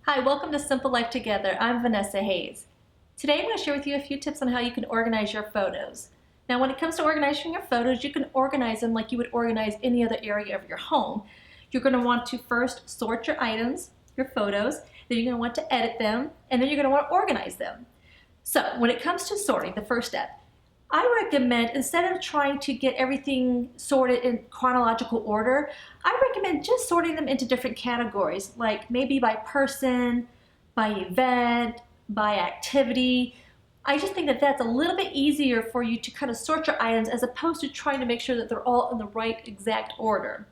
Hi, welcome to Simple Life Together. I'm Vanessa Hayes. Today I'm going to share with you a few tips on how you can organize your photos. Now when it comes to organizing your photos, you can organize them like you would organize any other area of your home. You're going to want to first sort your items, your photos, then you're going to want to edit them, and then you're going to want to organize them. So when it comes to sorting, the first step, I recommend, instead of trying to get everything sorted in chronological order, I recommend just sorting them into different categories, like maybe by person, by event, by activity. I just think that that's a little bit easier for you to kind of sort your items as opposed to trying to make sure that they're all in the right exact order.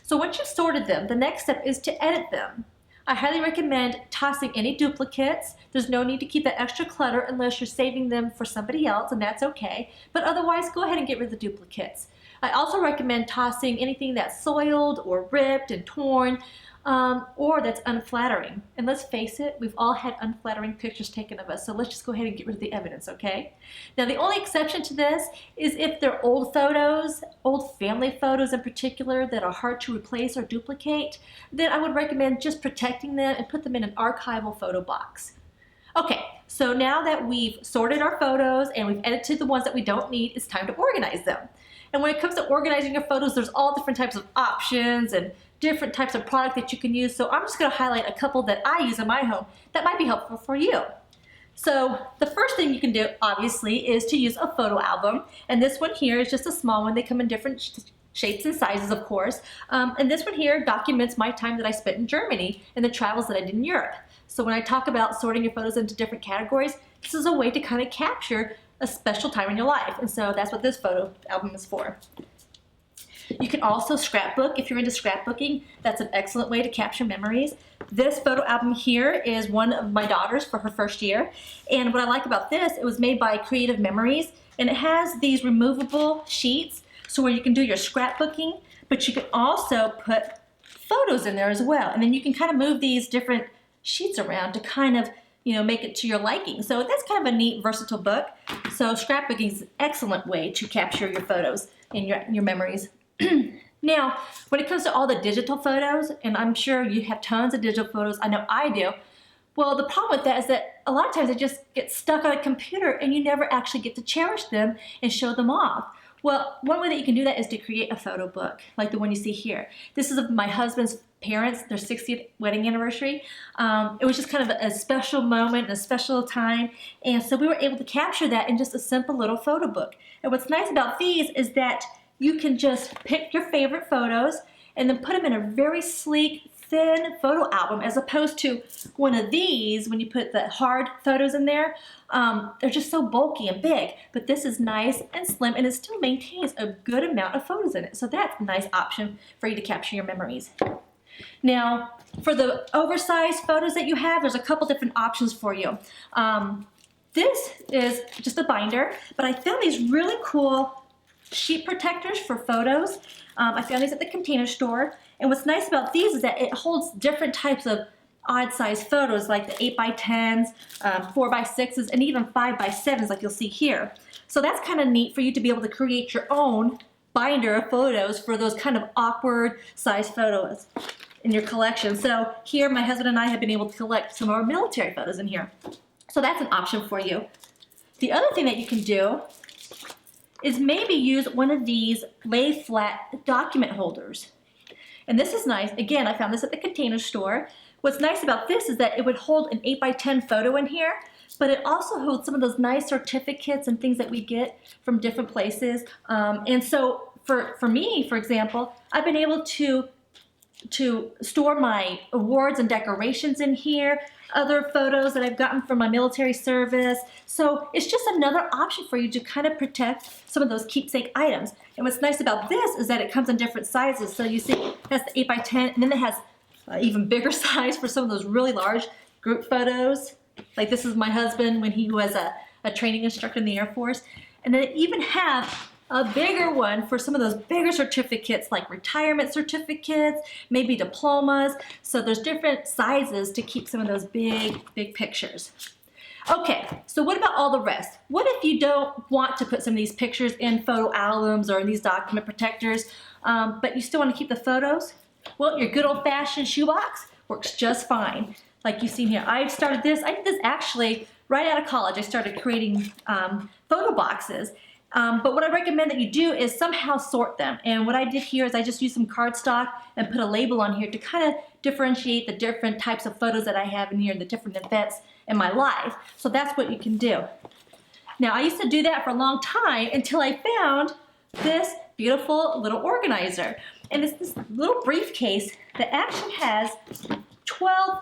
So once you've sorted them, the next step is to edit them. I highly recommend tossing any duplicates. There's no need to keep that extra clutter unless you're saving them for somebody else, and that's okay. But otherwise, go ahead and get rid of the duplicates. I also recommend tossing anything that's soiled or ripped and torn, or that's unflattering. And let's face it, we've all had unflattering pictures taken of us, so let's just go ahead and get rid of the evidence, okay? Now the only exception to this is if they're old photos, old family photos in particular that are hard to replace or duplicate, then I would recommend just protecting them and put them in an archival photo box. Okay, so now that we've sorted our photos and we've edited the ones that we don't need, it's time to organize them. And when it comes to organizing your photos, there's all different types of options and different types of product that you can use. So I'm just going to highlight a couple that I use in my home that might be helpful for you. So the first thing you can do, obviously, is to use a photo album. And this one here is just a small one. They come in different shapes and sizes, of course. And this one here documents my time that I spent in Germany and the travels that I did in Europe. So when I talk about sorting your photos into different categories, this is a way to kind of capture a special time in your life. And so that's what this photo album is for. You can also scrapbook if you're into scrapbooking. That's an excellent way to capture memories. This photo album here is one of my daughter's for her first year. And what I like about this, it was made by Creative Memories, and it has these removable sheets so where you can do your scrapbooking, but you can also put photos in there as well. And then you can kind of move these different sheets around to kind of, make it to your liking. So that's kind of a neat, versatile book. So scrapbooking is an excellent way to capture your photos and your memories. Now, when it comes to all the digital photos, and I'm sure you have tons of digital photos, I know I do, well, the problem with that is that a lot of times they just get stuck on a computer and you never actually get to cherish them and show them off. Well, one way that you can do that is to create a photo book, like the one you see here. This is of my husband's parents, their 60th wedding anniversary. It was just kind of a special moment, a special time, and so we were able to capture that in just a simple little photo book. And what's nice about these is that you can just pick your favorite photos and then put them in a very sleek, thin photo album, as opposed to one of these, when you put the hard photos in there, they're just so bulky and big. But this is nice and slim, and it still maintains a good amount of photos in it. So that's a nice option for you to capture your memories. Now, for the oversized photos that you have, there's a couple different options for you. This is just a binder, but I found these really cool sheet protectors for photos. I found these at the Container Store, and what's nice about these is that it holds different types of odd size photos, like the 8x10s, 4x6s, and even 5x7s like you'll see here. So that's kind of neat for you to be able to create your own binder of photos for those kind of awkward size photos in your collection. So here my husband and I have been able to collect some of our military photos in here. So that's an option for you. The other thing that you can do is maybe use one of these lay flat document holders. And this is nice. Again, I found this at the Container Store. What's nice about this is that it would hold an 8x10 photo in here, but it also holds some of those nice certificates and things that we get from different places. And so for me, for example, I've been able to store my awards and decorations in here, other photos that I've gotten from my military service. So it's just another option for you to kind of protect some of those keepsake items. And what's nice about this is that it comes in different sizes. So you see it has the 8x10, and then it has even bigger size for some of those really large group photos. Like this is my husband when he was a training instructor in the Air Force. And then it even have a bigger one for some of those bigger certificates, like retirement certificates, maybe diplomas. So there's different sizes to keep some of those big pictures. Okay, so what about all the rest? What if you don't want to put some of these pictures in photo albums or in these document protectors, but you still want to keep the photos? Well, your good old-fashioned shoebox works just fine. like you've seen here. I've started this, I did this actually right out of college. I started creating photo boxes. But what I recommend that you do is somehow sort them. And what I did here is I just used some cardstock and put a label on here to kind of differentiate the different types of photos that I have in here and the different events in my life. So that's what you can do. Now, I used to do that for a long time until I found this beautiful little organizer. And it's this little briefcase that actually has 12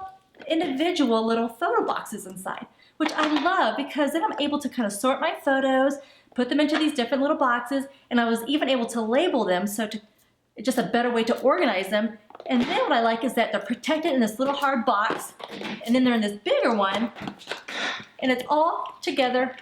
individual little photo boxes inside, which I love because then I'm able to kind of sort my photos, put them into these different little boxes, and I was even able to label them, so just a better way to organize them. And then what I like is that they're protected in this little hard box, and then they're in this bigger one, and it's all together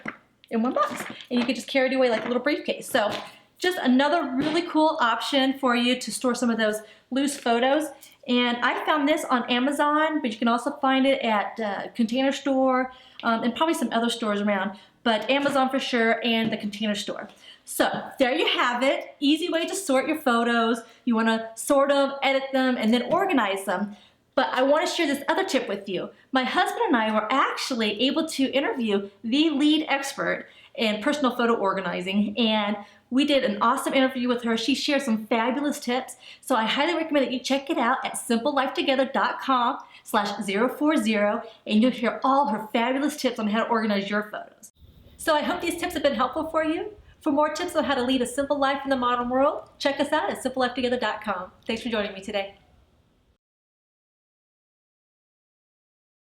in one box. And you can just carry it away like a little briefcase. So just another really cool option for you to store some of those loose photos. And I found this on Amazon, but you can also find it at Container Store and probably some other stores around, but Amazon for sure and the Container Store. So there you have it. Easy way to sort your photos. You want to sort them, edit them, and then organize them. But I want to share this other tip with you. My husband and I were actually able to interview the lead expert in personal photo organizing, and we did an awesome interview with her. She shared some fabulous tips, so I highly recommend that you check it out at simplelifetogether.com/040, and you'll hear all her fabulous tips on how to organize your photos. So I hope these tips have been helpful for you. For more tips on how to lead a simple life in the modern world, check us out at simplelifetogether.com. Thanks for joining me today.